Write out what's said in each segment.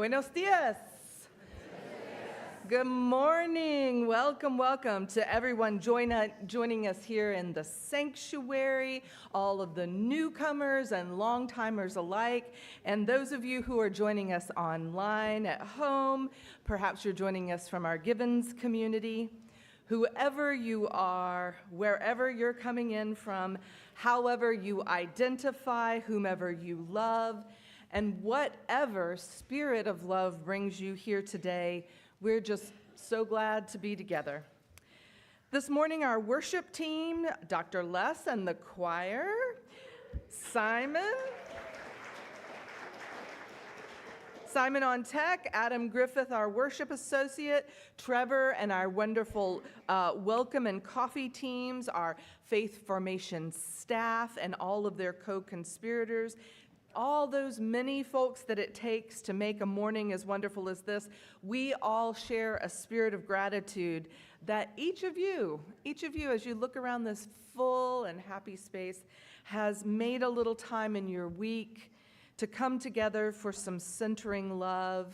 Buenos dias. Good morning. Welcome, welcome to everyone joining us here in the sanctuary, all of the newcomers and long-timers alike, and those of you who are joining us online at home. Perhaps you're joining us from our Givens community. whoever you are, wherever you're coming in from, however you identify, whomever you love, and whatever spirit of love brings you here today, we're just so glad to be together. This morning, our worship team, Dr. Les and the choir, Simon on tech, Adam Griffith, our worship associate, Trevor and our wonderful welcome and coffee teams, our faith formation staff and all of their co-conspirators, all those many folks that it takes to make a morning as wonderful as this. We all share a spirit of gratitude that each of you, as you look around this full and happy space, has made a little time in your week to come together for some centering love.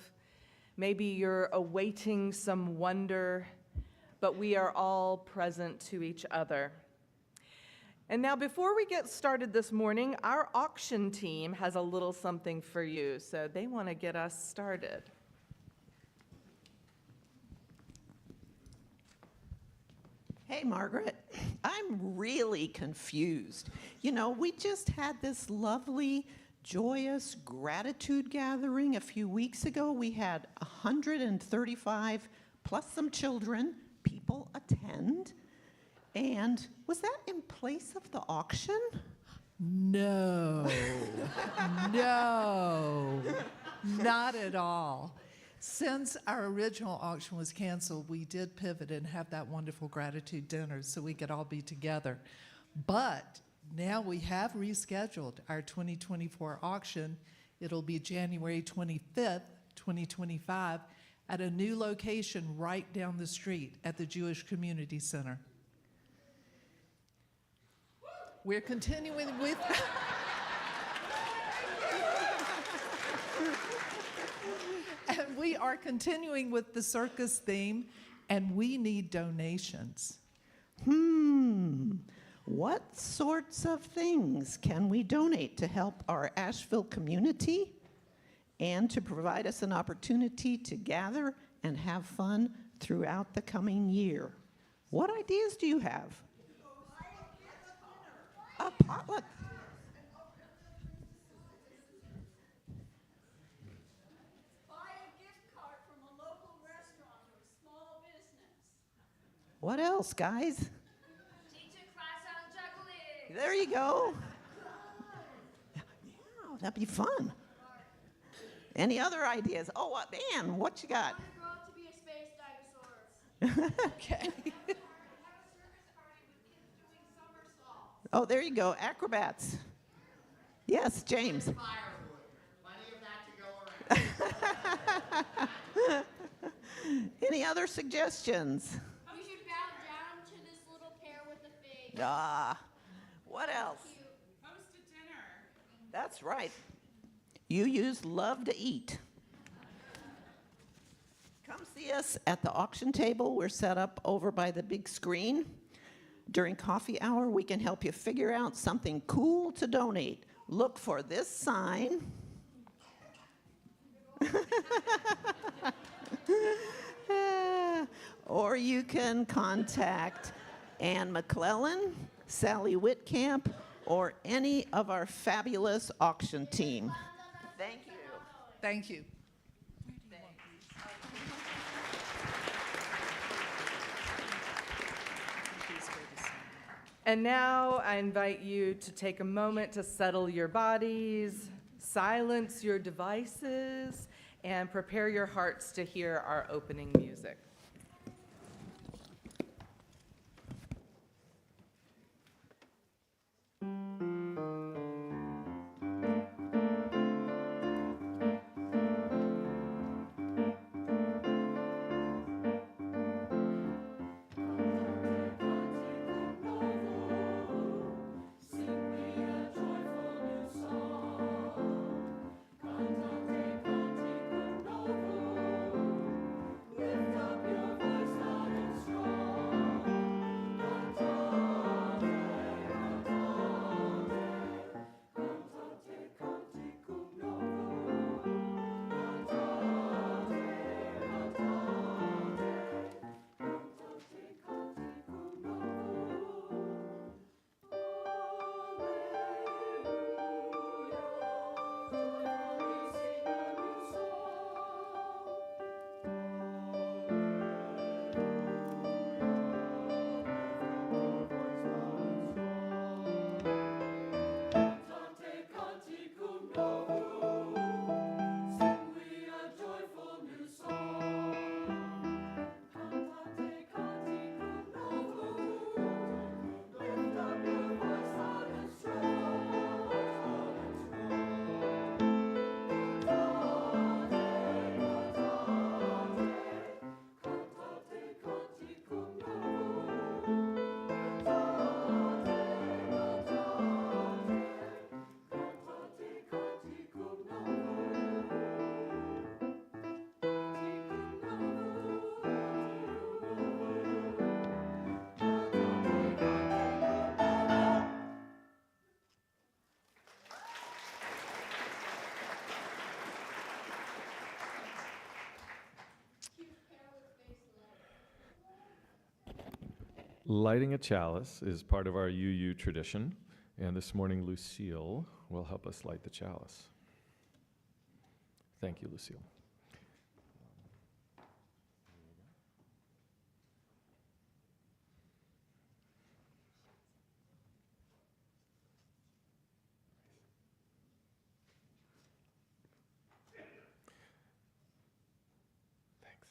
Maybe you're awaiting some wonder, but we are all present to each other. And now, before we get started this morning, our auction team has a little something for you, so they want to get us started. Hey, Margaret, I'm really confused. You know, we just had this lovely, joyous gratitude gathering a few weeks ago. We had 135 plus some children, people attend. And was that in place of the auction? No, no, not at all. Since our original auction was canceled, we did pivot and have that wonderful gratitude dinner so we could all be together. But now we have rescheduled our 2024 auction. It'll be January 25th, 2025, at a new location right down the street at the Jewish Community Center. We're continuing with... And we are continuing with the circus theme, and we need donations. What sorts of things can we donate to help our Asheville community and to provide us an opportunity to gather and have fun throughout the coming year? What ideas do you have? A potluck. What else, guys? Teach a class on juggling. There you go. Yeah, that'd be fun. Any other ideas? Oh, man, what you got? I want to grow up to be a space dinosaur. Okay. Have a circus party with kids doing somersaults. Oh, there you go, acrobats. Yes, James. Firewood. Plenty of that to go around. Any other suggestions? You should bow down to this little pair with the face. What else? Host a dinner. That's right. You use love to eat. Come see us at the auction table. We're set up over by the big screen. During coffee hour, we can help you figure out something cool to donate. Look for this sign. Or you can contact Ann McClellan, Sally Whitcamp, or any of our fabulous auction team. Thank you. Thank you. And now I invite you to take a moment to settle your bodies, silence your devices, and prepare your hearts to hear our opening music. Lift up Lighting a chalice is part of our UU tradition, and this morning Lucille will help us light the chalice. Thank you, Lucille. Thanks.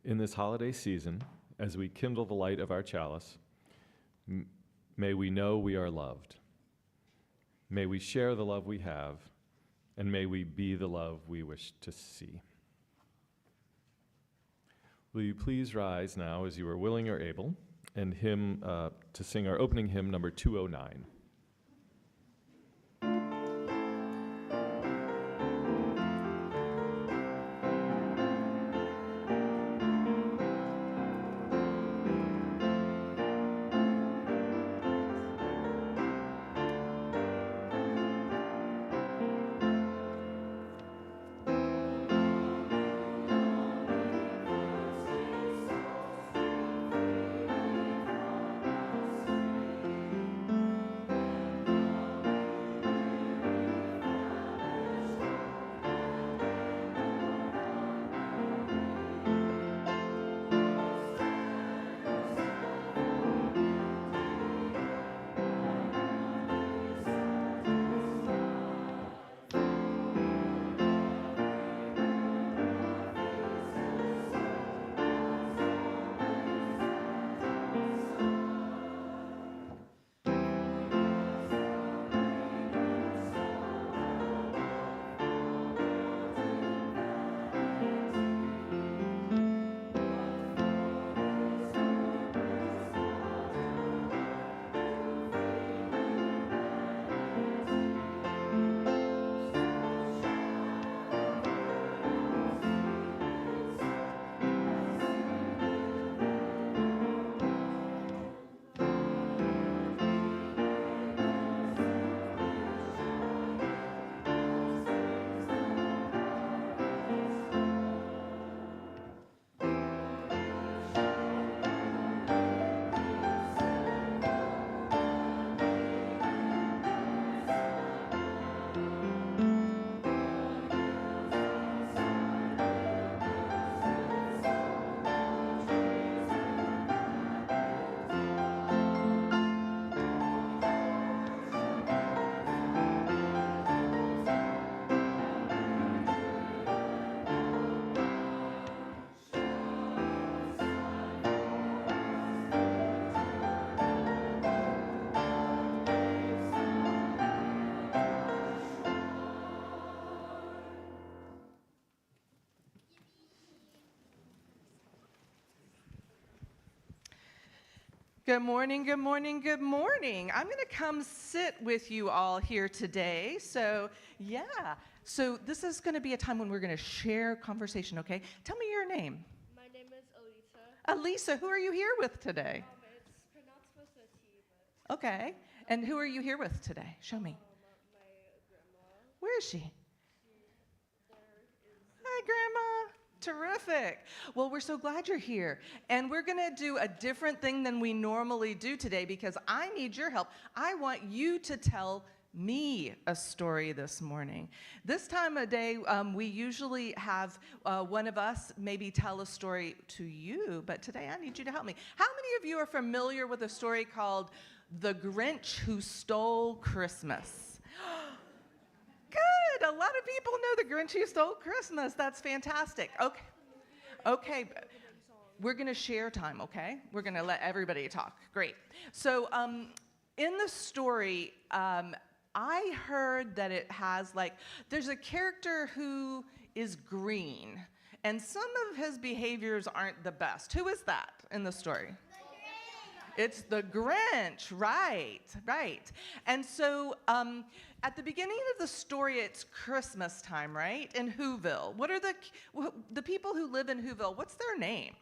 In this holiday season, as we kindle the light of our chalice, may we know we are loved. May we share the love we have, and may we be the love we wish to see. Will you please rise now as you are willing or able, and to sing our opening hymn, number 209. Good morning, good morning, good morning. I'm going to come sit with you all here today. So this is going to be a time when we're going to share conversation, okay? Tell me your name. My name is Elisa. Elisa, who are you here with today? It's pronounced with a T, but Okay. And who are you here with today? Show me. my grandma. Where is she? There is. Hi, Grandma. Terrific. Well, we're so glad you're here. And we're going to do a different thing than we normally do today because I need your help. I want you to tell me a story this morning. This time of day, we usually have one of us maybe tell a story to you, but today I need you to help me. How many of you are familiar with a story called The Grinch Who Stole Christmas? Good. A lot of people know The Grinch Who Stole Christmas. That's fantastic. Okay. We're going to share time, okay? We're going to let everybody talk. Great. So in the story, I heard that it has there's a character who is green, and some of his behaviors aren't the best. Who is that in the story? It's the Grinch, right. And so at the beginning of the story, it's Christmas time, right? In Whoville. What are the people who live in Whoville, what's their name?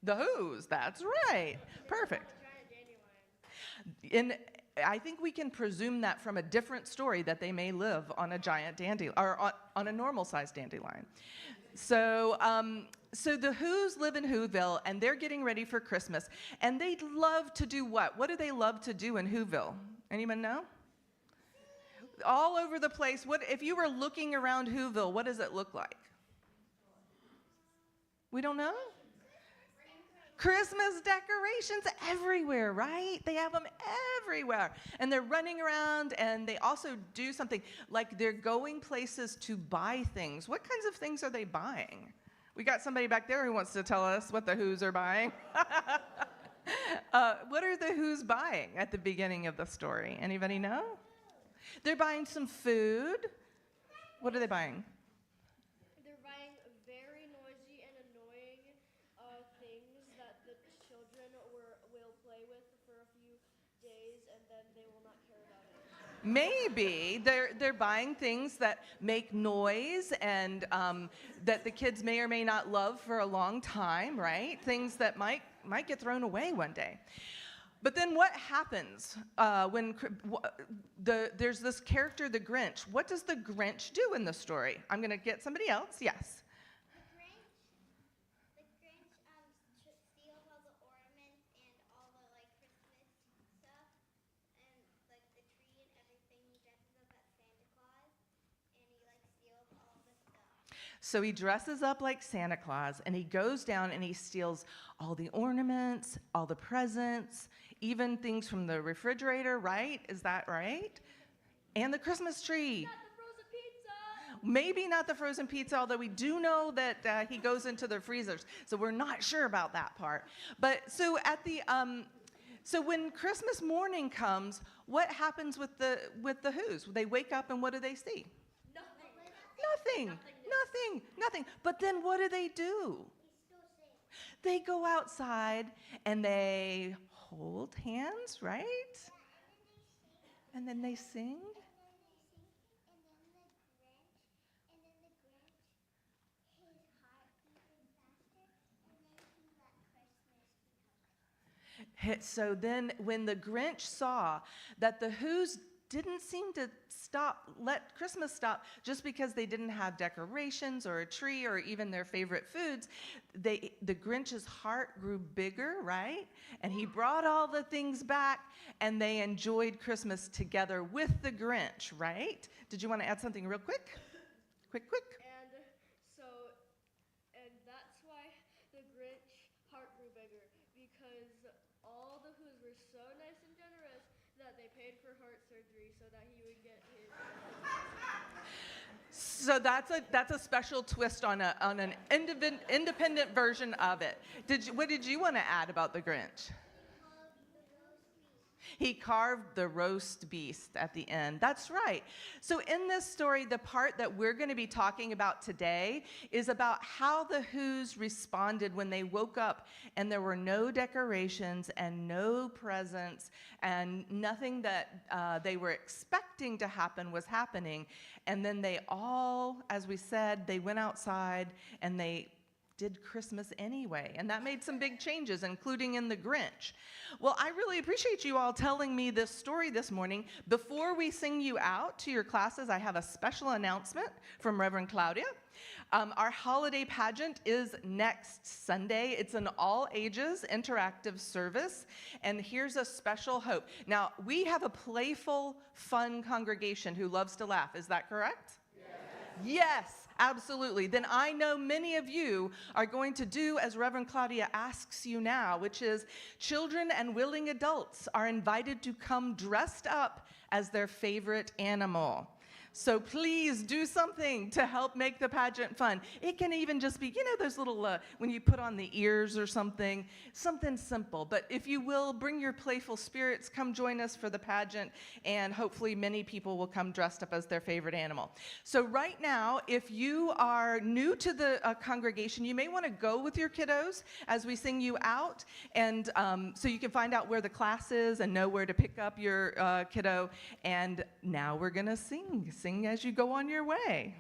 The Who's, that's right. Perfect. I think we can presume that from a different story that they may live on a giant dandelion, or on a normal-sized dandelion. So, so the Who's live in Whoville, and they're getting ready for Christmas. And they love to do what? What do they love to do in Whoville? Anyone know? All over the place. What if you were looking around Whoville? What does it look like? We don't know? Christmas decorations everywhere, right? They have them everywhere. And they're running around, and they also do something like they're going places to buy things. What kinds of things are they buying? We got somebody back there who wants to tell us what the Who's are buying. What are the Who's buying at the beginning of the story? Anybody know? They're buying some food. What are they buying? They're buying very noisy and annoying things that the children will play with for a few days, and then they will not care about it. Maybe they're buying things that make noise and that the kids may or may not love for a long time, right? Things that might get thrown away one day. But then what happens when there's this character, the Grinch? What does the Grinch do in the story? I'm going to get somebody else. Yes. The Grinch steals all the ornaments and all the like Christmas stuff and like the tree and everything. He dresses up as Santa Claus and he like steals all the stuff. So he dresses up like Santa Claus, and he goes down and he steals all the ornaments, all the presents, even things from the refrigerator, right? Is that right? And the Christmas tree. Not the frozen pizza! Maybe not the frozen pizza, although we do know that he goes into the freezers. So we're not sure about that part. But so at the so when Christmas morning comes, what happens with the Who's? They wake up and what do they see? Nothing. But then what do? They go outside and they hold hands, right? And then they sing. So then when the Grinch saw that the Who's didn't seem to let Christmas stop just because they didn't have decorations or a tree or even their favorite foods, the Grinch's heart grew bigger, right? And he brought all the things back, and they enjoyed Christmas together with the Grinch, right? Did you want to add something real quick? Quick. And that's why the Grinch heart grew bigger, because all the Who's were so nice and generous that they paid for heart surgery so that he would get his. So that's a special twist on an independent version of it. What did you want to add about the Grinch? He carved the roast beast at the end. That's right. So in this story, the part that we're going to be talking about today is about how the Who's responded when they woke up and there were no decorations and no presents and nothing that they were expecting to happen was happening. And then they all, as we said, they went outside and they did Christmas anyway, and that made some big changes, including in the Grinch. Well, I really appreciate you all telling me this story this morning. Before we sing you out to your classes, I have a special announcement from Reverend Claudia. Our holiday pageant is next Sunday. It's an all-ages interactive service, and here's a special hope. Now, we have a playful, fun congregation who loves to laugh. Is that correct? Yes, absolutely. Then I know many of you are going to do as Reverend Claudia asks you now, which is children and willing adults are invited to come dressed up as their favorite animal. So please do something to help make the pageant fun. It can even just be, those little, when you put on the ears or something simple. But if you will, bring your playful spirits, come join us for the pageant, and hopefully many people will come dressed up as their favorite animal. So right now, if you are new to the congregation, you may want to go with your kiddos as we sing you out, and so you can find out where the class is and know where to pick up your kiddo. And now we're going to sing as you go on your way.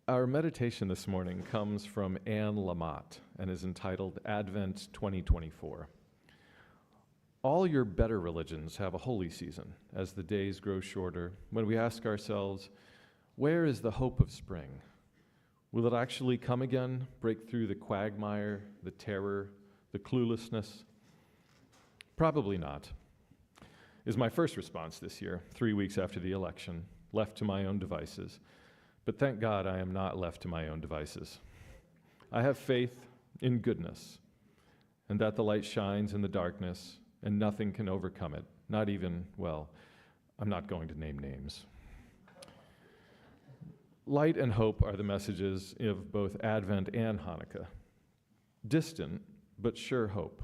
Our meditation this morning comes from Anne Lamott and is entitled Advent 2024. All your better religions have a holy season as the days grow shorter, when we ask ourselves, where is the hope of spring? Will it actually come again, break through the quagmire, the terror, the cluelessness? Probably not, is my first response this year, 3 weeks after the election, left to my own devices. But thank God I am not left to my own devices. I have faith in goodness, and that the light shines in the darkness, and nothing can overcome it, not even, well, I'm not going to name names. Light and hope are the messages of both Advent and Hanukkah. Distant, but sure hope.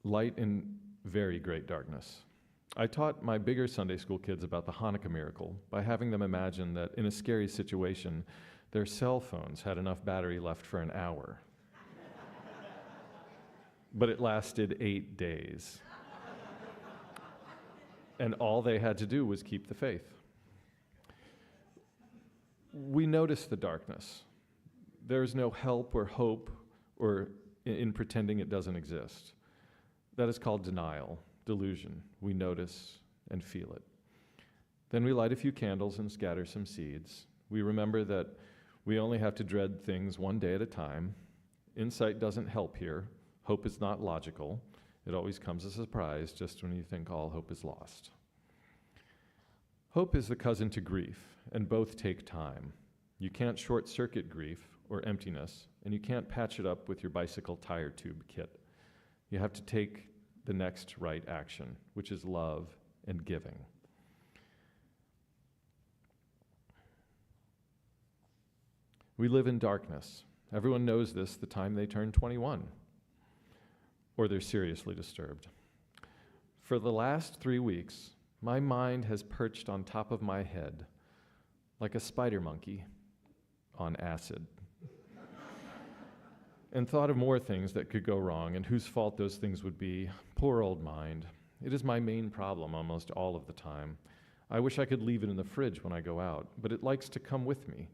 Light in very great darkness. I taught my bigger Sunday school kids about the Hanukkah miracle by having them imagine that in a scary situation, their cell phones had enough battery left for an hour. But it lasted 8 days. And all they had to do was keep the faith. We notice the darkness. There's no help or hope or in pretending it doesn't exist. That is called denial. Delusion. We notice and feel it. Then we light a few candles and scatter some seeds. We remember that we only have to dread things one day at a time. Insight doesn't help here. Hope is not logical. It always comes as a surprise just when you think all hope is lost. Hope is the cousin to grief, and both take time. You can't short-circuit grief or emptiness, and you can't patch it up with your bicycle tire tube kit. You have to take the next right action, which is love and giving. We live in darkness. Everyone knows this the time they turn 21, or they're seriously disturbed. For the last 3 weeks, my mind has perched on top of my head like a spider monkey on acid. And thought of more things that could go wrong and whose fault those things would be. Poor old mind. It is my main problem almost all of the time. I wish I could leave it in the fridge when I go out, but it likes to come with me.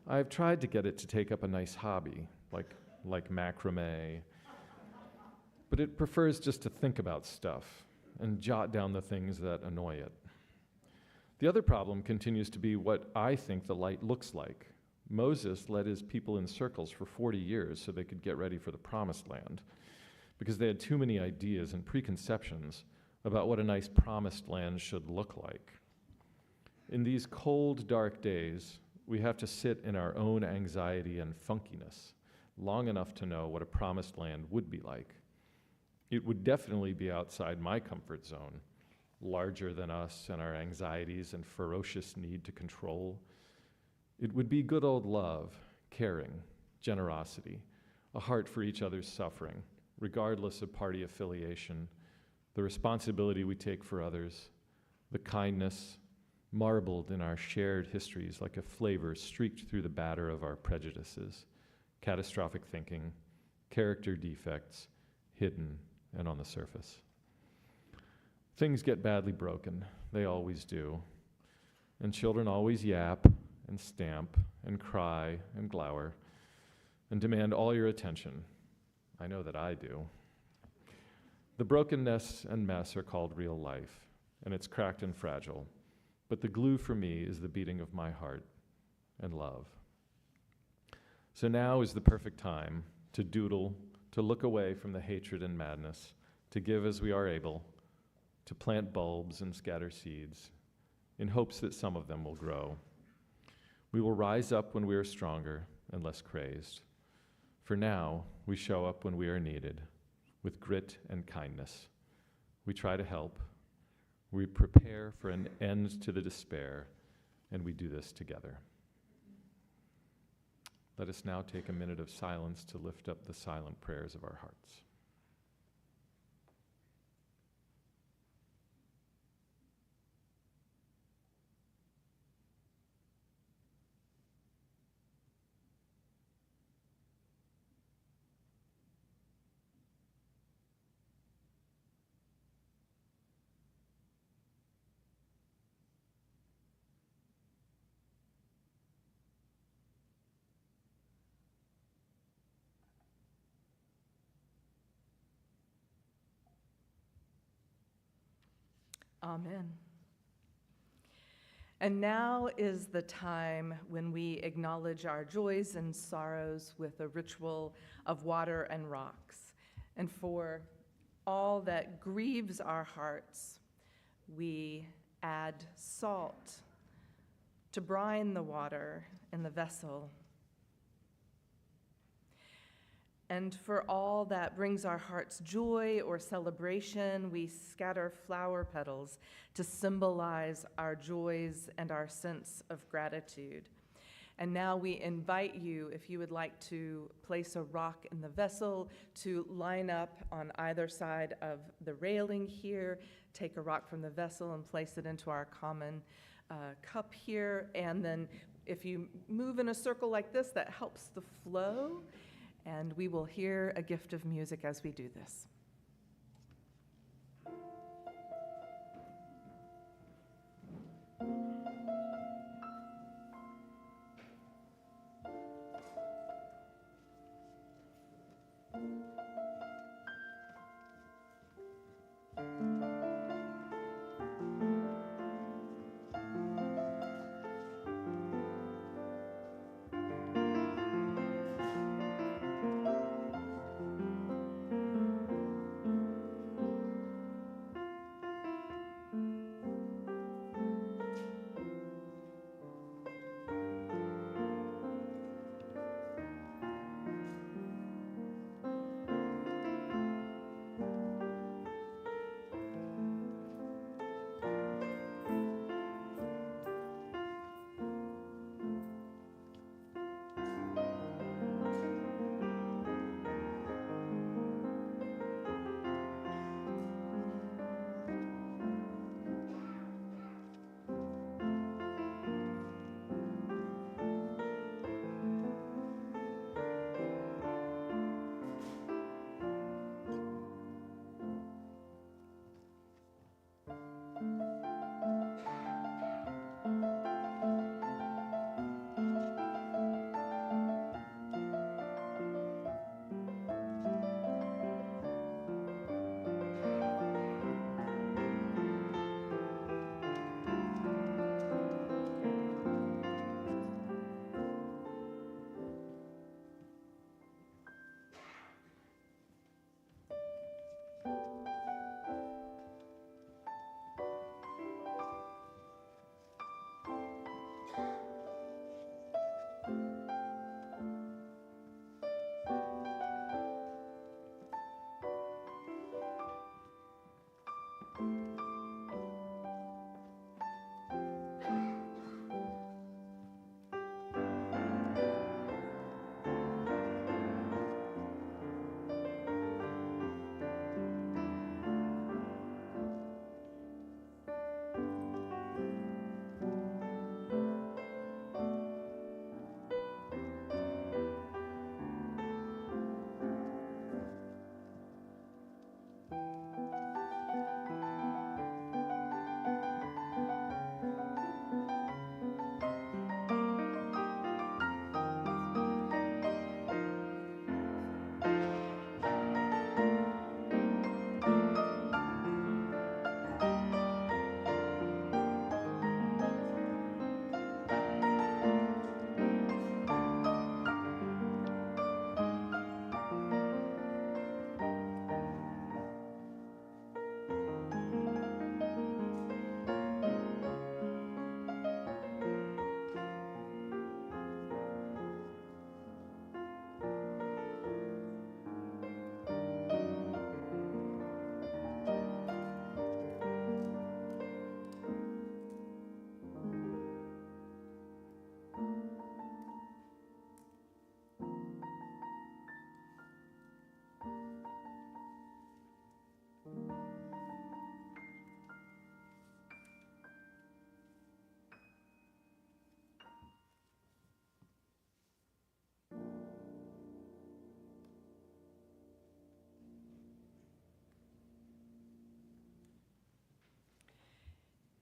I have tried to get it to take up a nice hobby, like macrame, but it prefers just to think about stuff and jot down the things that annoy it. The other problem continues to be what I think the light looks like. Moses led his people in circles for 40 years so they could get ready for the promised land because they had too many ideas and preconceptions about what a nice promised land should look like. In these cold, dark days, we have to sit in our own anxiety and funkiness long enough to know what a promised land would be like. It would definitely be outside my comfort zone, larger than us and our anxieties and ferocious need to control. It would be good old love, caring, generosity, a heart for each other's suffering, regardless of party affiliation, the responsibility we take for others, the kindness marbled in our shared histories like a flavor streaked through the batter of our prejudices, catastrophic thinking, character defects, hidden and on the surface. Things get badly broken, they always do, and children always yap and stamp and cry and glower and demand all your attention. I know that I do. The brokenness and mess are called real life, and it's cracked and fragile, but the glue for me is the beating of my heart and love. So now is the perfect time to doodle, to look away from the hatred and madness, to give as we are able, to plant bulbs and scatter seeds, in hopes that some of them will grow. We will rise up when we are stronger and less crazed. For now, we show up when we are needed, with grit and kindness. We try to help. We prepare for an end to the despair, and we do this together. Let us now take a minute of silence to lift up the silent prayers of our hearts. Amen. And now is the time when we acknowledge our joys and sorrows with a ritual of water and rocks. And for all that grieves our hearts, we add salt to brine the water in the vessel. And for all that brings our hearts joy or celebration, we scatter flower petals to symbolize our joys and our sense of gratitude. And now we invite you, if you would like to place a rock in the vessel, to line up on either side of the railing here, take a rock from the vessel and place it into our common cup here. And then if you move in a circle like this, that helps the flow. And we will hear a gift of music as we do this.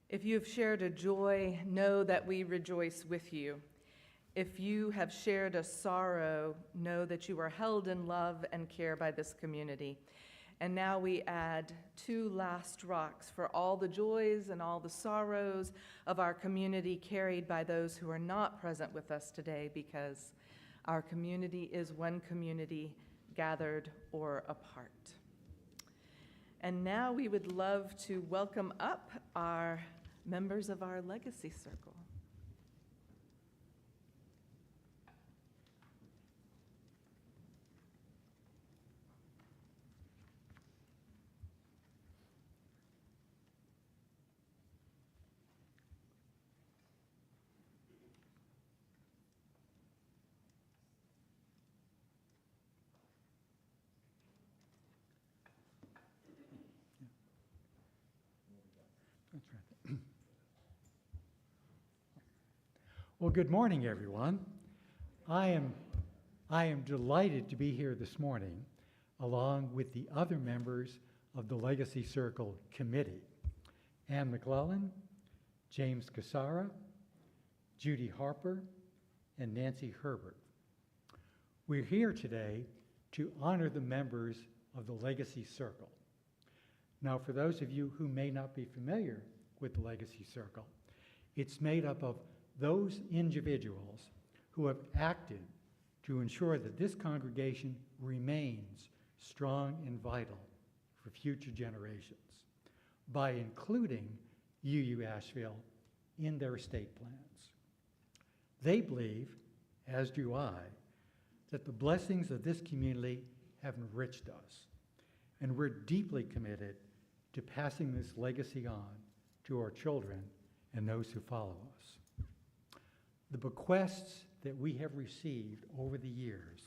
If you have shared a joy, know that we rejoice with you. If you have shared a sorrow, know that you are held in love and care by this community. And now we add 2 last rocks for all the joys and all the sorrows of our community carried by those who are not present with us today, because our community is one community gathered or apart. And now we would love to welcome up our members of our Legacy Circle. That's right. Well, good morning, everyone. I am delighted to be here this morning, along with the other members of the Legacy Circle Committee: Ann McClellan, James Cassara, Judy Harper, and Nancy Herbert. We're here today to honor the members of the Legacy Circle. Now, for those of you who may not be familiar with the Legacy Circle, it's made up of those individuals who have acted to ensure that this congregation remains strong and vital for future generations by including UU Asheville in their estate plans. They believe, as do I, that the blessings of this community have enriched us, and we're deeply committed to passing this legacy on to our children and those who follow us. The bequests that we have received over the years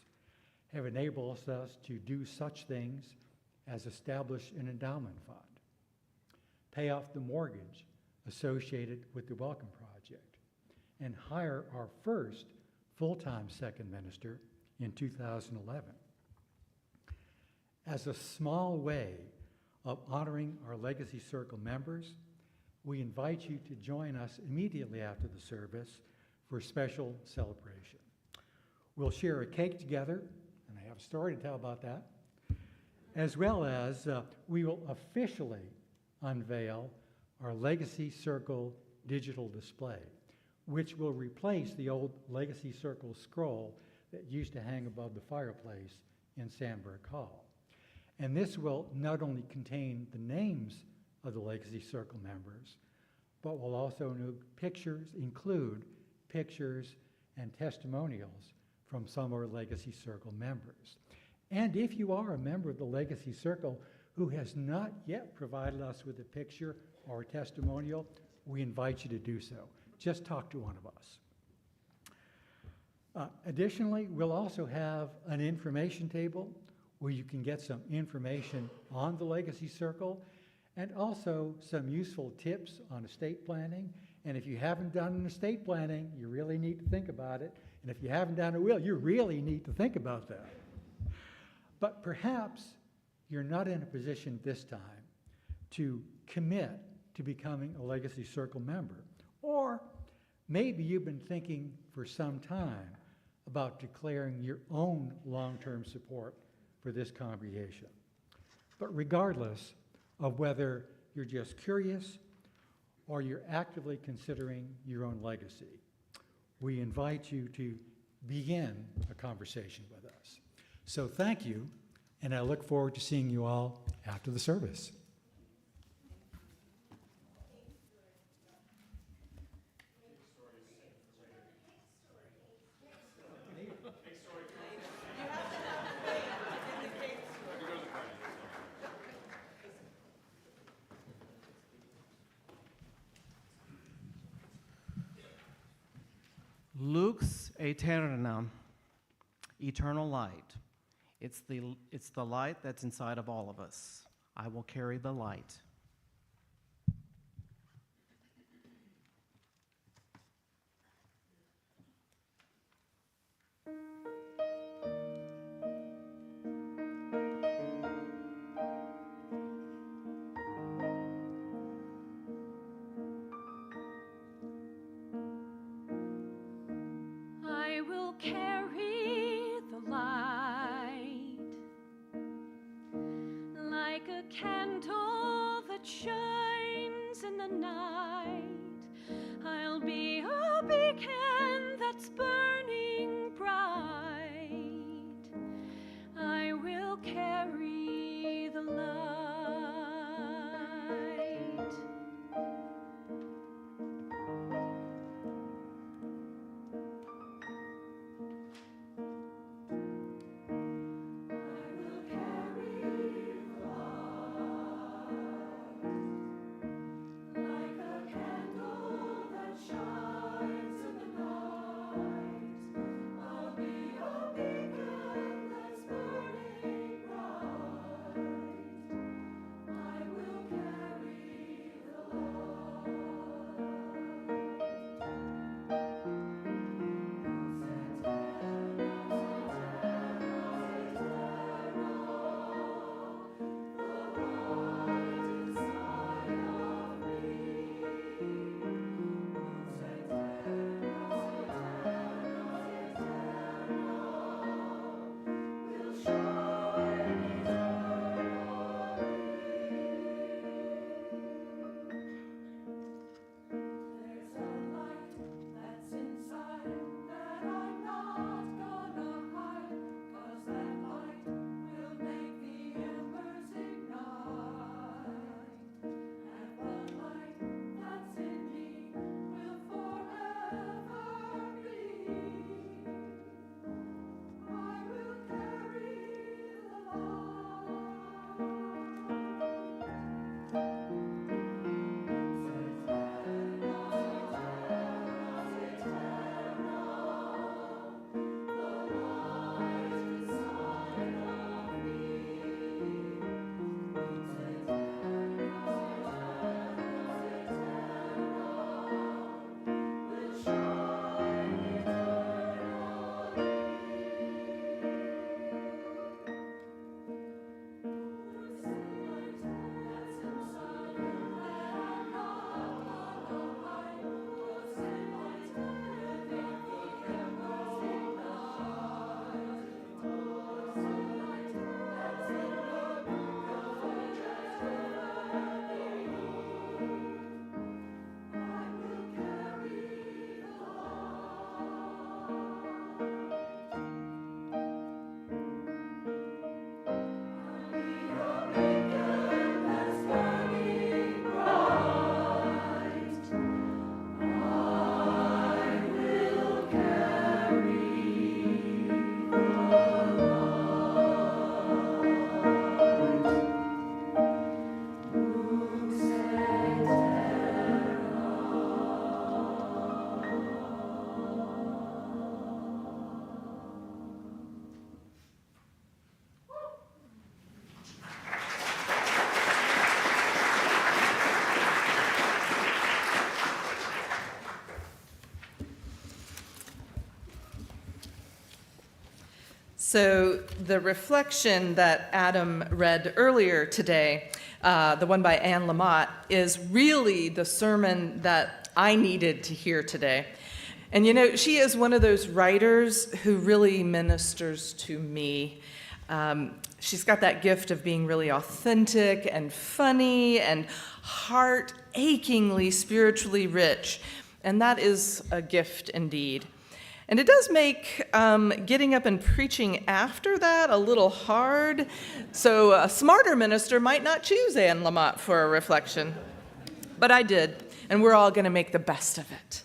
have enabled us to do such things as establish an endowment fund, pay off the mortgage associated with the Welcome Project, and hire our first full-time second minister in 2011. As a small way of honoring our Legacy Circle members, we invite you to join us immediately after the service for a special celebration. We'll share a cake together, and I have a story to tell about that, as well as we will officially unveil our Legacy Circle digital display, which will replace the old Legacy Circle scroll that used to hang above the fireplace in Sandburg Hall. And this will not only contain the names of the Legacy Circle members, but will also include pictures and testimonials from some of our Legacy Circle members. And if you are a member of the Legacy Circle who has not yet provided us with a picture or a testimonial, we invite you to do so. Just talk to one of us. Additionally, we'll also have an information table where you can get some information on the Legacy Circle and also some useful tips on estate planning. And if you haven't done an estate planning, you really need to think about it. And if you haven't done a will, you really need to think about that. But perhaps you're not in a position this time to commit to becoming a Legacy Circle member. Or maybe you've been thinking for some time about declaring your own long-term support for this congregation. But regardless of whether you're just curious or you're actively considering your own legacy, we invite you to begin a conversation with us. So thank you, and I look forward to seeing you all after the service. Lux aeternam, eternal light. It's the light that's inside of all of us. I will carry the light. I will carry the light, light like a candle that shines in the night. I'll be a beacon that's burning bright. I will carry the light. So the reflection that Adam read earlier today, the one by Anne Lamott, is really the sermon that I needed to hear today. And you know, she is one of those writers who really ministers to me. She's got that gift of being really authentic and funny and heart-achingly spiritually rich. And that is a gift indeed. And it does make getting up and preaching after that a little hard. So a smarter minister might not choose Anne Lamott for a reflection. But I did, and we're all going to make the best of it.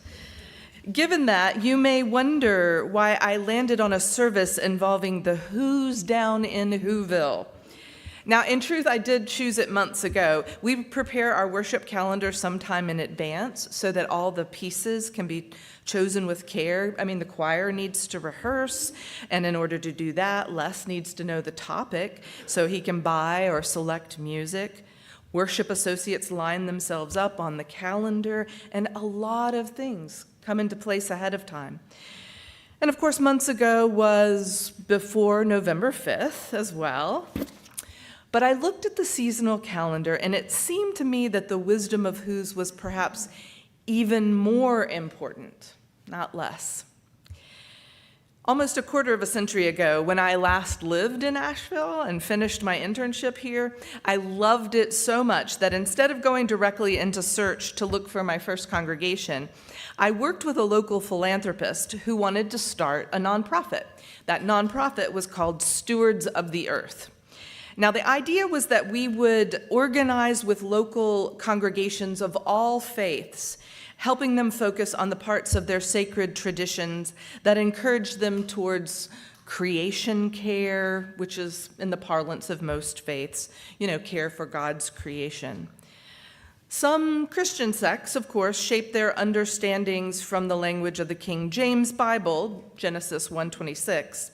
Given that, you may wonder why I landed on a service involving the Who's down in Whoville. Now, in truth, I did choose it months ago. We prepare our worship calendar sometime in advance so that all the pieces can be chosen with care. I mean, the choir needs to rehearse, and in order to do that, Les needs to know the topic so he can buy or select music. Worship associates line themselves up on the calendar, and a lot of things come into place ahead of time. And of course, months ago was before November 5th as well. But I looked at the seasonal calendar, and it seemed to me that the wisdom of whose was perhaps even more important, not less. Almost a quarter of a century ago, when I last lived in Asheville and finished my internship here, I loved it so much that instead of going directly into search to look for my first congregation, I worked with a local philanthropist who wanted to start a nonprofit. That nonprofit was called Stewards of the Earth. Now, the idea was that we would organize with local congregations of all faiths, helping them focus on the parts of their sacred traditions that encourage them towards creation care, which is in the parlance of most faiths, care for God's creation. Some Christian sects, of course, shape their understandings from the language of the King James Bible, Genesis 1:26.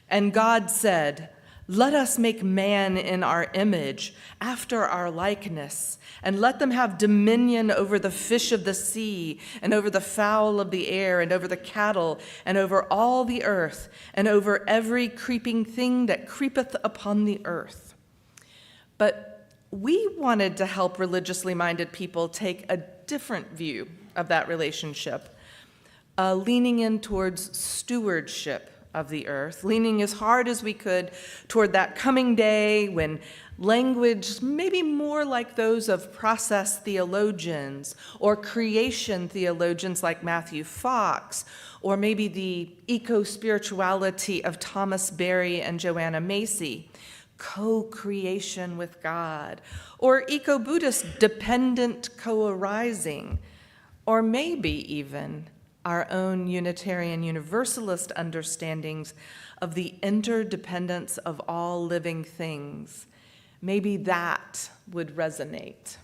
And God said, "Let us make man in our image, after our likeness, and let them have dominion over the fish of the sea, and over the fowl of the air, and over the cattle, and over all the earth, and over every creeping thing that creepeth upon the earth." But we wanted to help religiously minded people take a different view of that relationship, leaning in towards stewardship of the earth, leaning as hard as we could toward that coming day when language maybe more like those of process theologians or creation theologians like Matthew Fox, or maybe the eco-spirituality of Thomas Berry and Joanna Macy, co-creation with God, or eco-Buddhist dependent co-arising, or maybe even our own Unitarian Universalist understandings of the interdependence of all living things. Maybe that would resonate.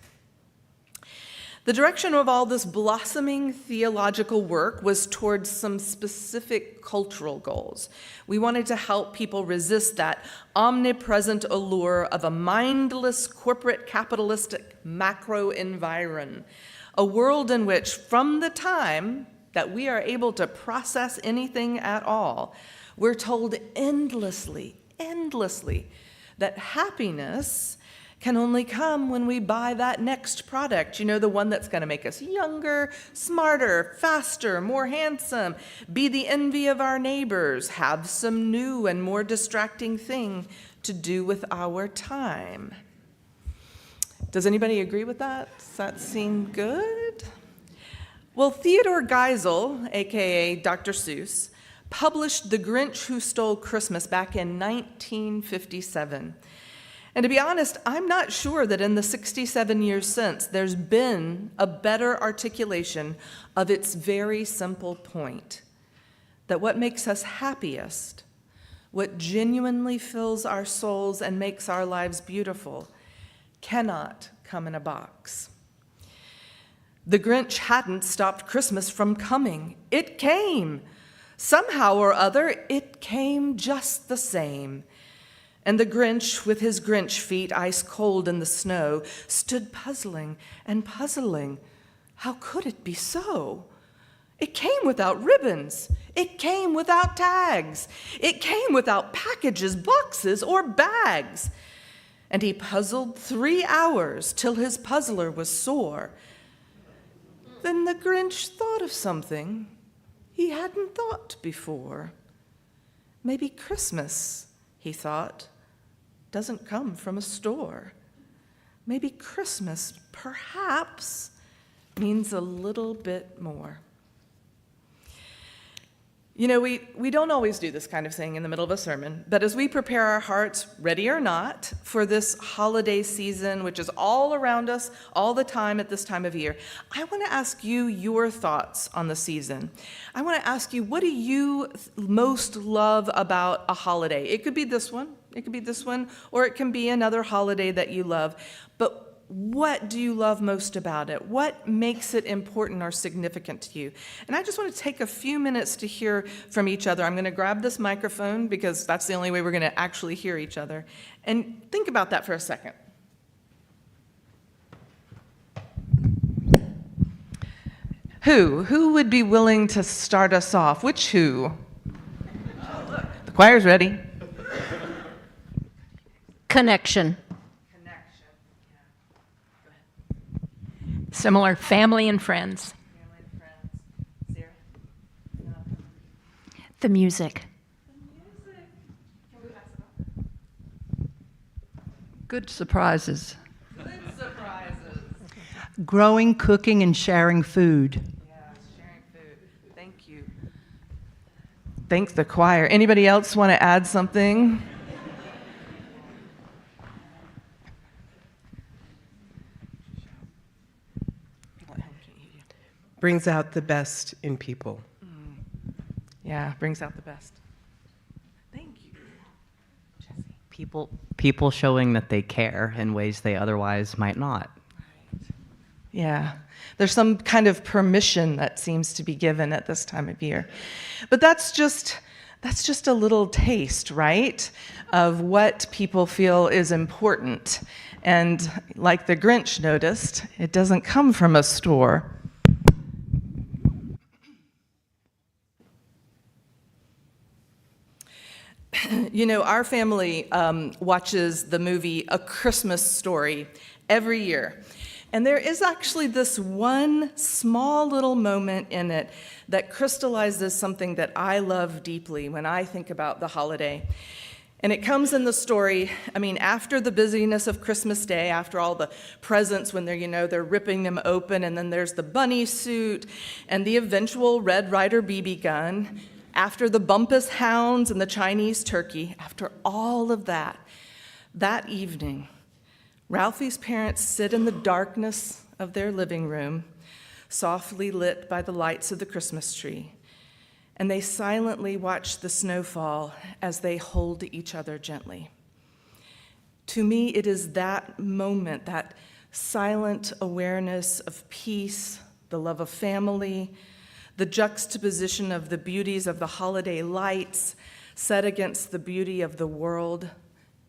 The direction of all this blossoming theological work was towards some specific cultural goals. We wanted to help people resist that omnipresent allure of a mindless corporate capitalistic macro environ, a world in which from the time that we are able to process anything at all, we're told endlessly that happiness can only come when we buy that next product, the one that's going to make us younger, smarter, faster, more handsome, be the envy of our neighbors, have some new and more distracting thing to do with our time. Does anybody agree with that? Does that seem good? Well, Theodore Geisel, aka Dr. Seuss, published The Grinch Who Stole Christmas back in 1957. And to be honest, I'm not sure that in the 67 years since, there's been a better articulation of its very simple point, that what makes us happiest, what genuinely fills our souls and makes our lives beautiful, cannot come in a box. The Grinch hadn't stopped Christmas from coming. It came. Somehow or other, it came just the same. And the Grinch, with his Grinch feet ice cold in the snow, stood puzzling and puzzling. How could it be so? It came without ribbons. It came without tags. It came without packages, boxes, or bags. And he puzzled 3 hours till his puzzler was sore. Then the Grinch thought of something he hadn't thought before. Maybe Christmas, he thought, doesn't come from a store. Maybe Christmas, perhaps, means a little bit more. We don't always do this kind of thing in the middle of a sermon, but as we prepare our hearts, ready or not, for this holiday season, which is all around us all the time at this time of year, I want to ask you your thoughts on the season. I want to ask you, what do you most love about a holiday? It could be this one, or it can be another holiday that you love, but what do you love most about it? What makes it important or significant to you? And I just want to take a few minutes to hear from each other. I'm going to grab this microphone because that's the only way we're going to actually hear each other. And think about that for a second. Who would be willing to start us off? Which who? The choir's ready. Connection. Similar, family and friends. The music. Good surprises. Good surprises. Growing, cooking, and sharing food. Yeah, sharing food. Thank you. Thank the choir. Anybody else want to add something? Brings out the best in people. Yeah, brings out the best. Thank you. Jesse. People showing that they care in ways they otherwise might not. Yeah, there's some kind of permission that seems to be given at this time of year. But that's just a little taste, right, of what people feel is important. And like the Grinch noticed, it doesn't come from a store. You know, our family watches the movie A Christmas Story every year. And there is actually this one small little moment in it that crystallizes something that I love deeply when I think about the holiday. And it comes in the story, I mean, after the busyness of Christmas Day, after all the presents when they're ripping them open, and then there's the bunny suit and the eventual Red Ryder BB gun, after the Bumpus hounds and the Chinese turkey, after all of that, that evening, Ralphie's parents sit in the darkness of their living room, softly lit by the lights of the Christmas tree, and they silently watch the snow fall as they hold each other gently. To me, it is that moment, that silent awareness of peace, the love of family, the juxtaposition of the beauties of the holiday lights set against the beauty of the world,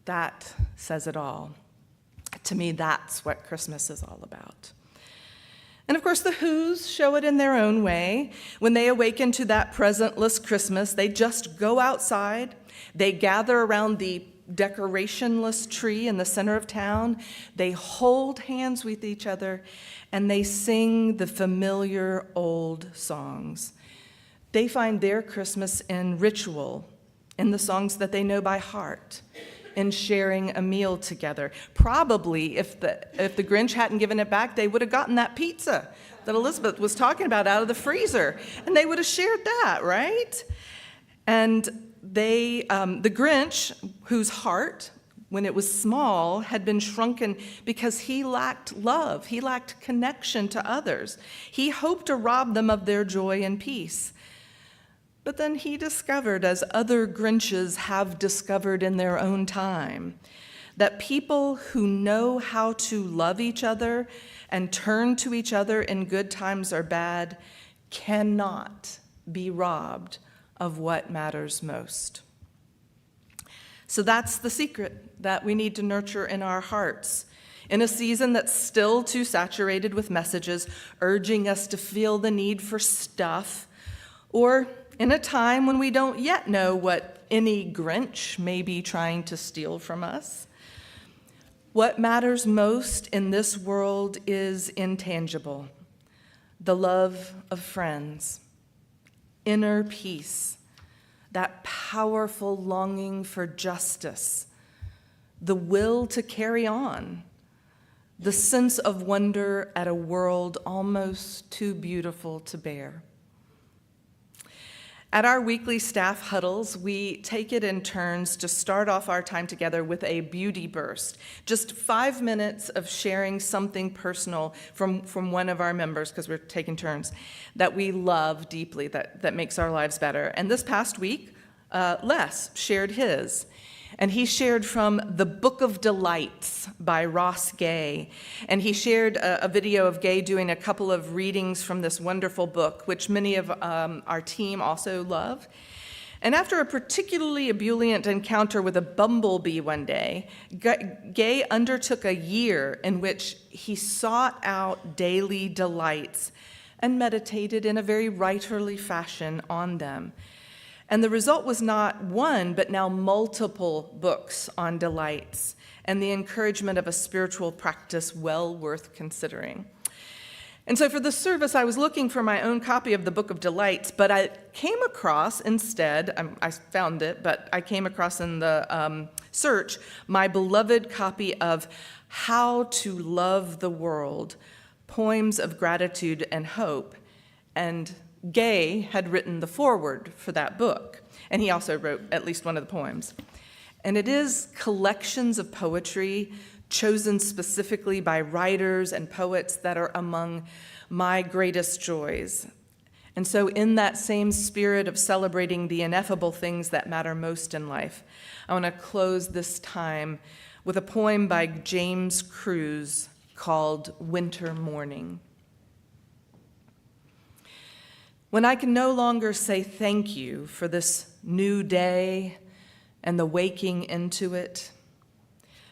that says it all. To me, that's what Christmas is all about. And of course, the Whos show it in their own way. When they awaken to that presentless Christmas, they just go outside, they gather around the decorationless tree in the center of town, they hold hands with each other, and they sing the familiar old songs. They find their Christmas in ritual, in the songs that they know by heart, in sharing a meal together. Probably, if the Grinch hadn't given it back, they would have gotten that pizza that Elizabeth was talking about out of the freezer, and they would have shared that, right? And the Grinch, whose heart, when it was small, had been shrunken because he lacked love. He lacked connection to others. He hoped to rob them of their joy and peace. But then he discovered, as other Grinches have discovered in their own time, that people who know how to love each other and turn to each other in good times or bad cannot be robbed of what matters most. So that's the secret that we need to nurture in our hearts. In a season that's still too saturated with messages urging us to feel the need for stuff, or in a time when we don't yet know what any Grinch may be trying to steal from us, what matters most in this world is intangible: the love of friends, inner peace, that powerful longing for justice, the will to carry on, the sense of wonder at a world almost too beautiful to bear. At our weekly staff huddles, we take it in turns to start off our time together with a beauty burst, just 5 minutes of sharing something personal from one of our members, because we're taking turns, that we love deeply, that makes our lives better. And this past week, Les shared his. And he shared from The Book of Delights by Ross Gay. And he shared a video of Gay doing a couple of readings from this wonderful book, which many of our team also love. And after a particularly ebullient encounter with a bumblebee one day, Gay undertook a year in which he sought out daily delights and meditated in a very writerly fashion on them. And the result was not one, but now multiple books on delights and the encouragement of a spiritual practice well worth considering. And so for the service, I was looking for my own copy of the Book of Delights, but I came across instead, I found it, but I came across in the search, my beloved copy of How to Love the World, Poems of Gratitude and Hope. And Gay had written the foreword for that book, and he also wrote at least one of the poems. And it is collections of poetry chosen specifically by writers and poets that are among my greatest joys. And so in that same spirit of celebrating the ineffable things that matter most in life, I want to close this time with a poem by James Cruz called Winter Morning. When I can no longer say thank you for this new day and the waking into it,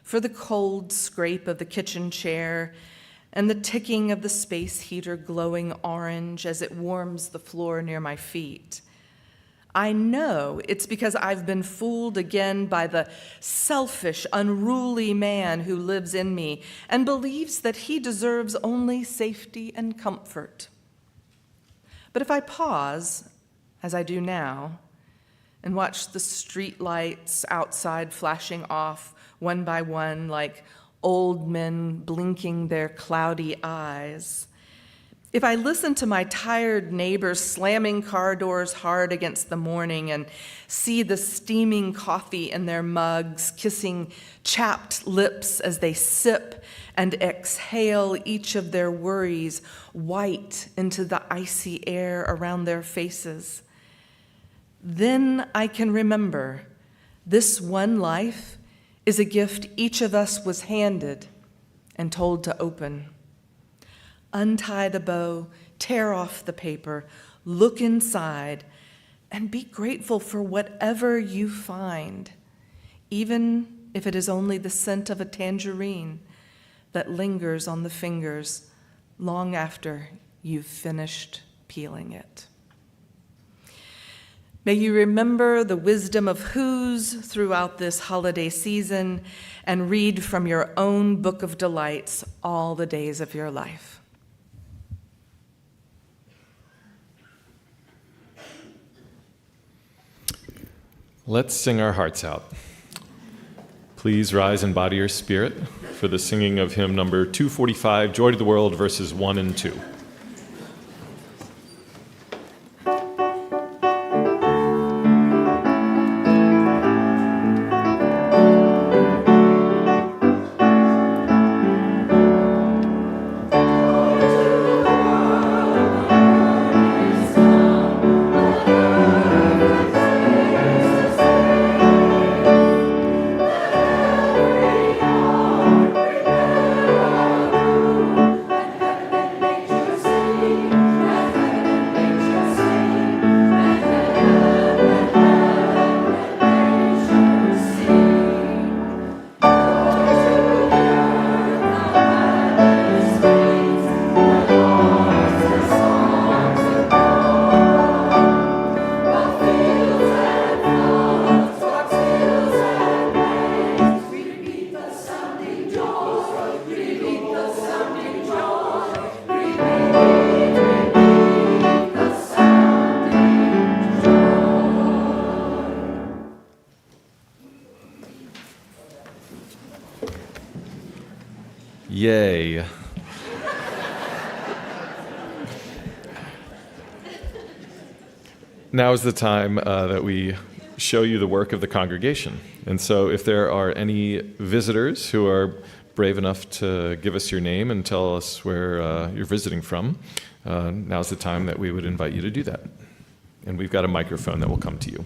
for the cold scrape of the kitchen chair and the ticking of the space heater glowing orange as it warms the floor near my feet. I know it's because I've been fooled again by the selfish, unruly man who lives in me and believes that he deserves only safety and comfort. But if I pause, as I do now, and watch the street lights outside flashing off one by one like old men blinking their cloudy eyes, if I listen to my tired neighbors slamming car doors hard against the morning and see the steaming coffee in their mugs, kissing chapped lips as they sip and exhale each of their worries white into the icy air around their faces, then I can remember this one life is a gift each of us was handed and told to open. Untie the bow, tear off the paper, look inside, and be grateful for whatever you find, even if it is only the scent of a tangerine that lingers on the fingers long after you've finished peeling it. May you remember the wisdom of whos throughout this holiday season and read from your own book of delights all the days of your life. Let's sing our hearts out. Please rise and body your spirit for the singing of hymn number 245, Joy to the World, verses 1 and 2. Yay. Now is the time that we show you the work of the congregation. And so if there are any visitors who are brave enough to give us your name and tell us where you're visiting from, now's the time that we would invite you to do that. And we've got a microphone that will come to you.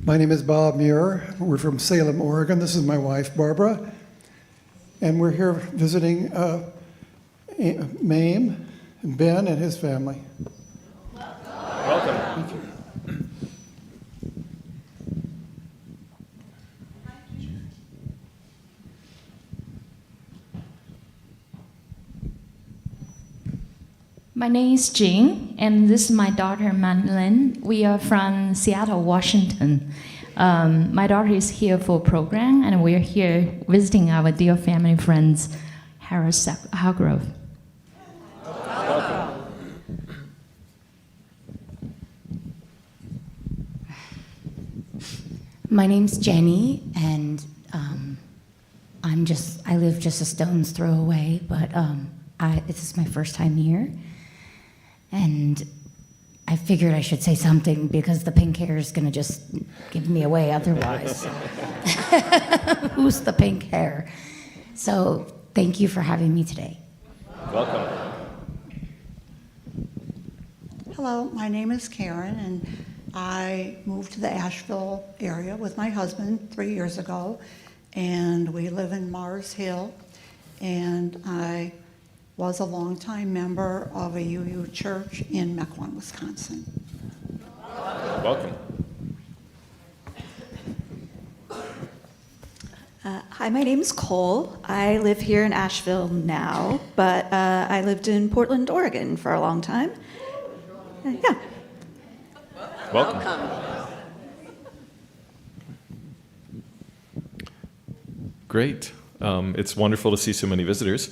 My name is Bob Muir. We're from Salem, Oregon. This is my wife, Barbara. And we're here visiting Mame and Ben and his family. Welcome. Thank you. My name is Jean, and this is my daughter, Madeline. We are from Seattle, Washington. My daughter is here for a program, and we're here visiting our dear family friends, Harris Hargrove. My name's Jenny, and I live just a stone's throw away, but this is my first time here, and I figured I should say something because the pink hair is gonna just give me away otherwise. Who's the pink hair? So thank you for having me today. Welcome. Hello, my name is Karen, and I moved to the Asheville area with my husband 3 years ago, and we live in Mars Hill, and I was a longtime member of a UU church in Mequon, Wisconsin. Welcome. Hi, my name's Cole. I live here in Asheville now, but I lived in Portland, Oregon for a long time. Yeah. Welcome. Great. It's wonderful to see so many visitors.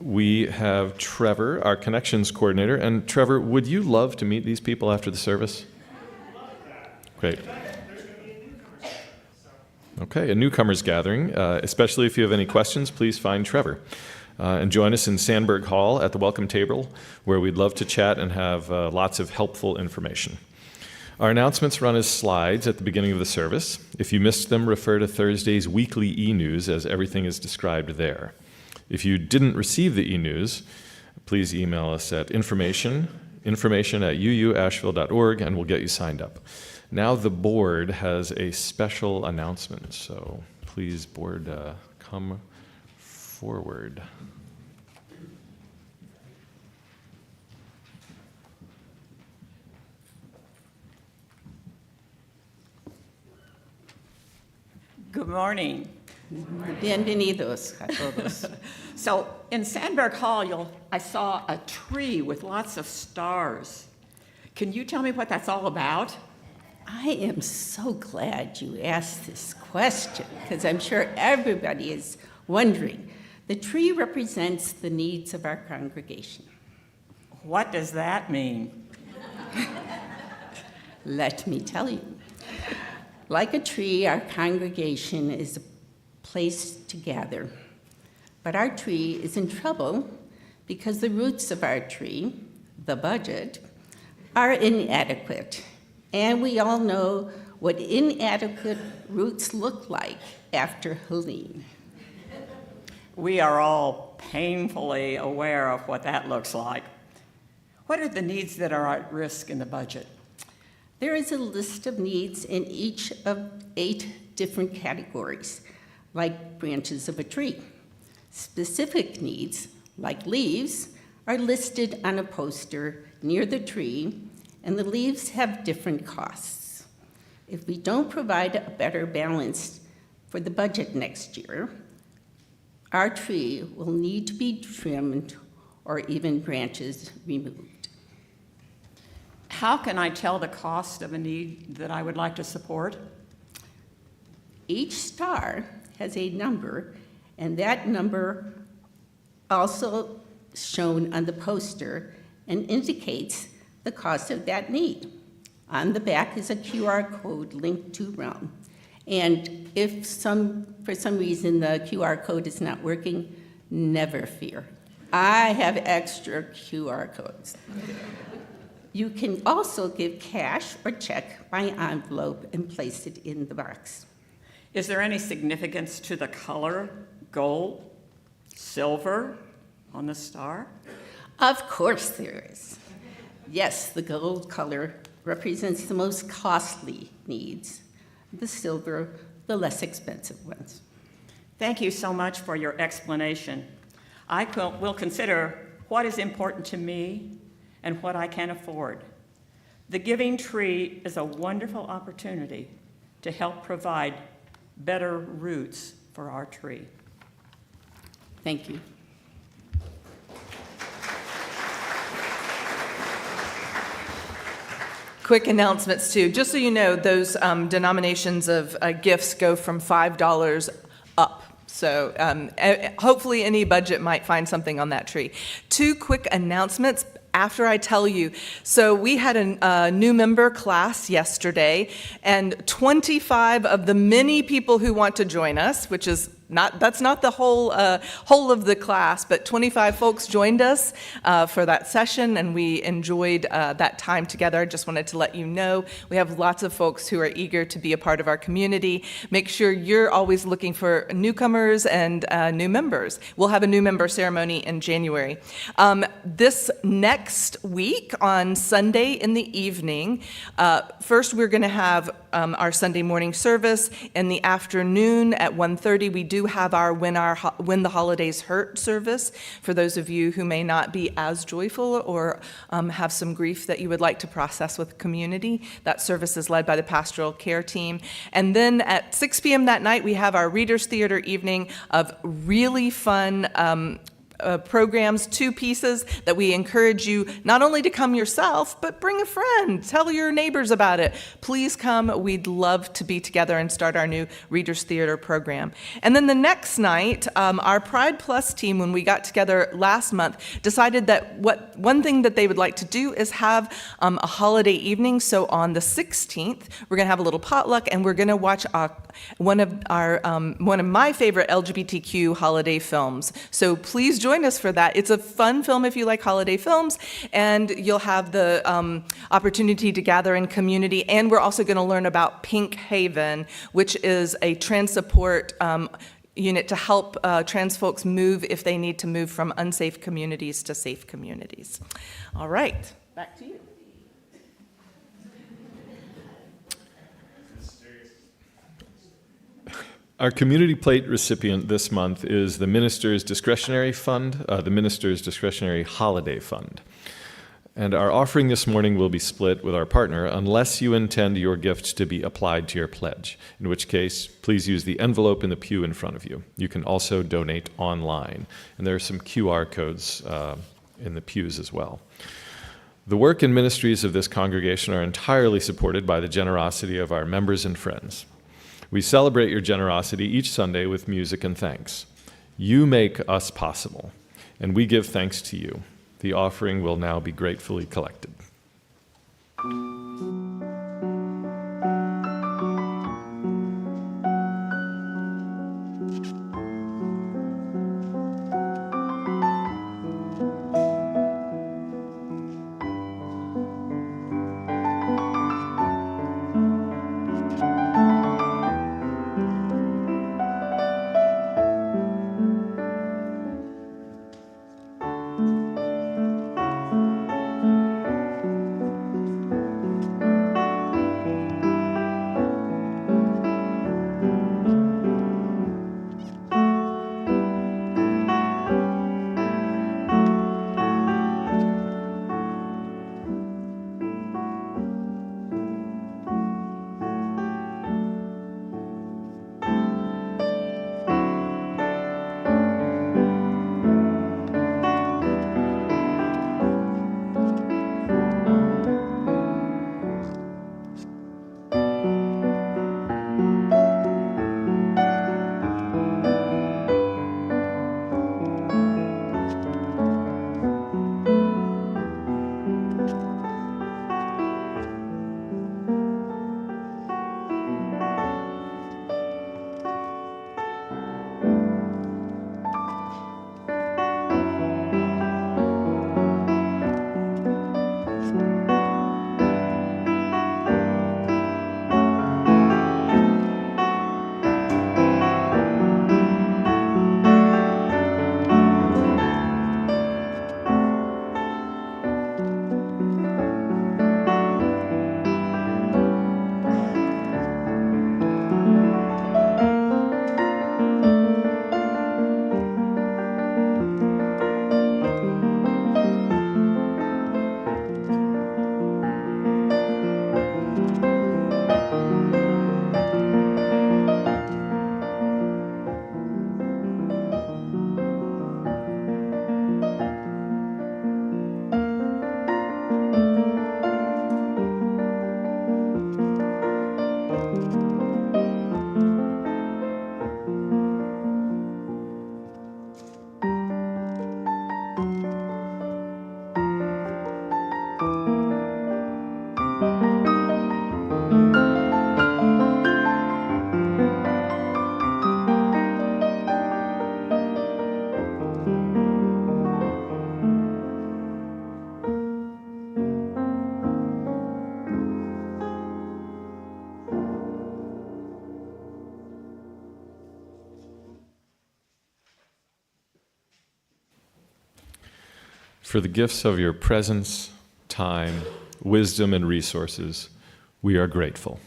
We have Trevor, our connections coordinator. And Trevor, would you love to meet these people after the service? Great. Okay, a newcomers gathering. Especially if you have any questions, please find Trevor. And join us in Sandberg Hall at the welcome table, where we'd love to chat and have lots of helpful information. Our announcements run as slides at the beginning of the service. If you missed them, refer to Thursday's weekly e-news, as everything is described there. If you didn't receive the e-news, please email us at information@uuasheville.org, and we'll get you signed up. Now the board has a special announcement, so please, board, come forward. Good morning. Bienvenidos a todos. So in Sandberg Hall, I saw a tree with lots of stars. Can you tell me what that's all about? I am so glad you asked this question, because I'm sure everybody is wondering. The tree represents the needs of our congregation. What does that mean? Let me tell you. Like a tree, our congregation is a place to gather. But our tree is in trouble because the roots of our tree, the budget, are inadequate. And we all know what inadequate roots look like after Helene. We are all painfully aware of what that looks like. What are the needs that are at risk in the budget? There is a list of needs in each of 8 different categories, like branches of a tree. Specific needs, like leaves, are listed on a poster near the tree, and the leaves have different costs. If we don't provide a better balance for the budget next year, our tree will need to be trimmed or even branches removed. How can I tell the cost of a need that I would like to support? Each star has a number, and that number also shown on the poster and indicates the cost of that need. On the back is a QR code linked to Realm. And if for some reason the QR code is not working, never fear. I have extra QR codes. You can also give cash or check by envelope and place it in the box. Is there any significance to the color, gold, silver, on the star? Of course there is. Yes, the gold color represents the most costly needs. The silver, the less expensive ones. Thank you so much for your explanation. I will consider what is important to me and what I can afford. The Giving Tree is a wonderful opportunity to help provide better roots for our tree. Thank you. quick announcements too. Just so you know, those denominations of gifts go from $5 up. So hopefully any budget might find something on that tree. 2 quick announcements after I tell you. So we had a new member class yesterday, and 25 of the many people who want to join us, which is that's not the whole of the class, but 25 folks joined us for that session, and we enjoyed that time together. I just wanted to let you know we have lots of folks who are eager to be a part of our community. Make sure you're always looking for newcomers and new members. We'll have a new member ceremony in January. This next week on Sunday in the evening, first we're going to have our Sunday morning service. In the afternoon at 1:30, we do have our When the Holidays Hurt service for those of you who may not be as joyful or have some grief that you would like to process with the community. That service is led by the pastoral care team. And then at 6 p.m. that night, we have our Readers Theater evening of really fun programs, 2 pieces that we encourage you not only to come yourself, but bring a friend, tell your neighbors about it. Please come. We'd love to be together and start our new Readers Theater program. And then the next night, our Pride Plus team, when we got together last month, decided that one thing that they would like to do is have a holiday evening. So on the 16th, we're going to have a little potluck, and we're going to watch one of my favorite LGBTQ holiday films. So please join us for that. It's a fun film if you like holiday films, and you'll have the opportunity to gather in community. And we're also going to learn about Pink Haven, which is a trans support unit to help trans folks move if they need to move from unsafe communities to safe communities. All right, back to you. Our community plate recipient this month is the Minister's Discretionary Fund, the Minister's Discretionary Holiday Fund. And our offering this morning will be split with our partner unless you intend your gift to be applied to your pledge, in which case, please use the envelope in the pew in front of you. You can also donate online, and there are some QR codes in the pews as well. The work and ministries of this congregation are entirely supported by the generosity of our members and friends. We celebrate your generosity each Sunday with music and thanks. You make us possible, and we give thanks to you. The offering will now be gratefully collected. for the gifts of your presence, time, wisdom, and resources. We are grateful.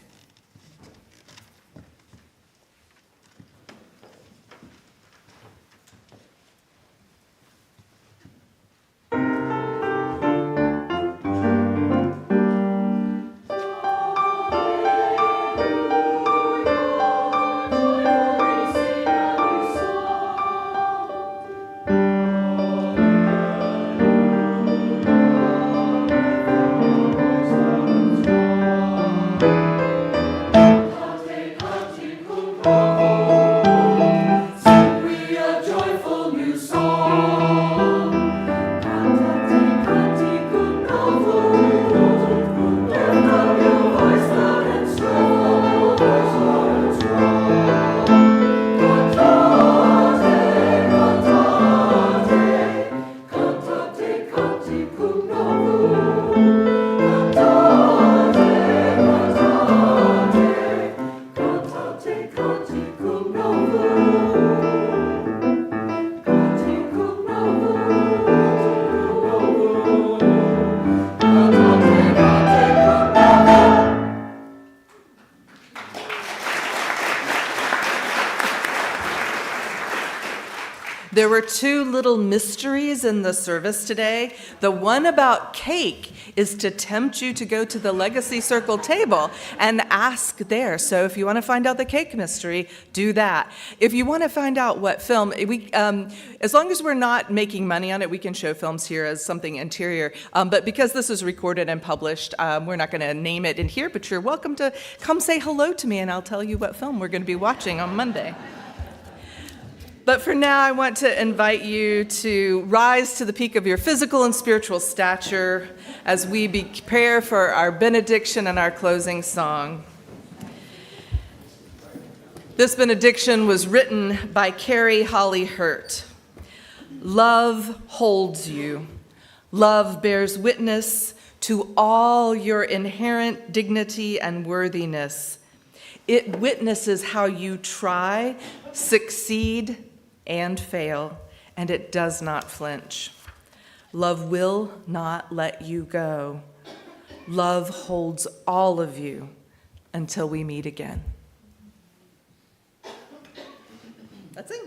There were two little mysteries in the service today. The one about cake is to tempt you to go to the Legacy Circle table and ask there. So if you want to find out the cake mystery, do that. If you want to find out what film, as long as we're not making money on it, we can show films here as something interior. But because this is recorded and published, we're not going to name it in here, but you're welcome to come say hello to me and I'll tell you what film we're going to be watching on Monday. But for now, I want to invite you to rise to the peak of your physical and spiritual stature as we prepare for our benediction and our closing song. This benediction was written by Carrie Holly Hurt. Love holds you. Love bears witness to all your inherent dignity and worthiness. It witnesses how you try, succeed, and fail, and it does not flinch. Love will not let you go. Love holds all of you until we meet again. Let's sing.